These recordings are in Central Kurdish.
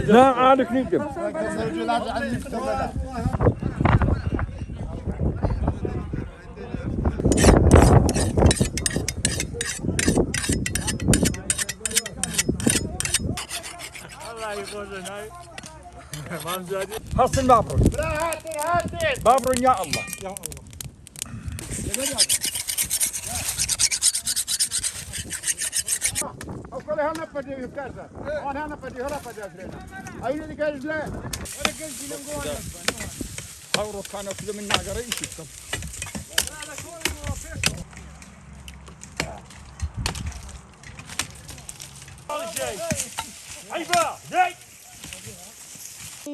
لا عادك نكتب حصل بابرون بابرون يا الله أقول هنا بدي كذا أنا هنا بدي هلا بدي أدرينا أين اللي قال لا ولا قال لي نقول حورو كانوا كذا من ناقر يشوفكم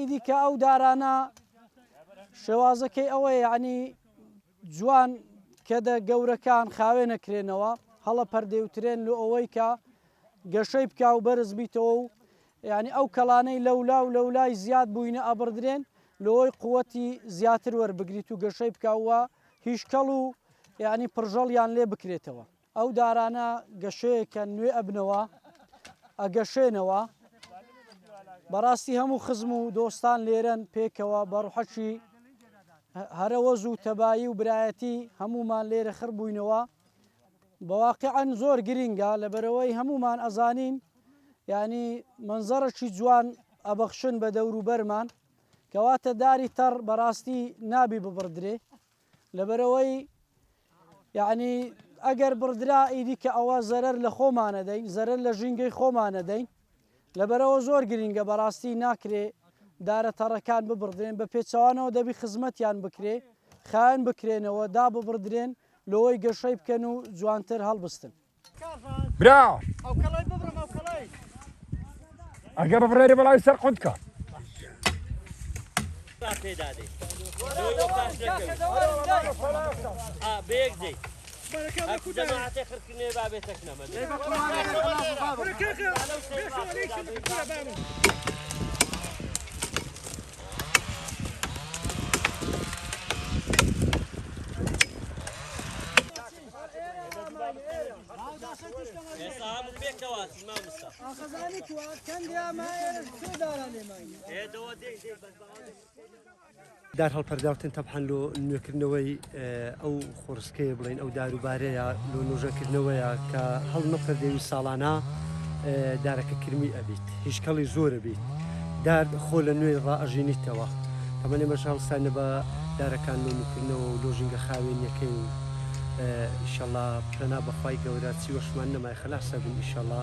دیکە ئەو دارانە شێوازەکەی ئەوەیە یعنی جوان کە دە گەورەکان خاوێنەکرێنەوە هەڵە پەردەوترێن لە ئەوەی کە گەشەی بکا و بەرز بیتەوە و یعنی ئەو کەڵانەی لەولا و لەولای زیاد بووینە ئەبردرێن لەوەی قووەتی زیاتر وەربگریت و گەشەی بکاوە هیچ کەڵ و یعنی پڕژەڵیان لێ بکرێتەوە ئەو دارانە گەشەیەکە نوێ ئەبنەوە ئەگەشێنەوە بەڕاستی هەموو خزم و دۆستان لێرەن پێکەوە بەڕحەچی هەرەوەز و تەبایی و برایەتی هەمومان لێرە خڕ بووینەوە بەواقعەن زۆر گرینگە لەبەرەوەی هەمومان ئەزانین ینی منزەرەکی جوان ئەبەخشن بە دەوروبەرمان کەواتە داری تەڕ بەڕاستی نابی ببڕدرێ لەبەرەوەی یعنی ئەگەر بڕدرا ئیدی کە ئەوە زەرەر لە خۆمانە دەین زەرەر لە ژینگەی خۆمانە دەین لەبەرەوە زۆر گرینگە بەڕاستی ناکرێ دارە تەڕەکان ببڕدرێن بە پێچەوانەوە دەبی خزمەتیان بکرێ خاوێن بکرێنەوە دا ببڕدرێن لەوەی گەشەی بکەن و جوانتر هەڵبستن براو ئەگەر بڕێری بەڵاوی سەر قوتکە جماعتي خركني بابيتك نمد دار هەڵپەرداوتن تەبحان لۆ نوێکردنەوەی ئەو خۆرسکەیە بڵین ئەو داروبارەیە لۆ نۆژەکردنەوەیە کە هەڵ نەپەردێوی ساڵانە دارەکە کرمی ئەبیت هیچ کەڵی زۆرە بیت دار خۆ لە نوێ ڕائەژینیتەوە تەمەنێ مەشاڵسانە بە دارەکان لۆنوکردنەوە و لۆژینگە خاوێنیەکەی و ئیشەڵا پلەنا بەخوای گەورە چی وەشمان نەمای خەلاسە بن ئیشەڵا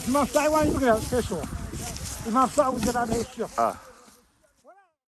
ما بتاعي وين بقى كيشو ما بتاعي وجد عليه الشيء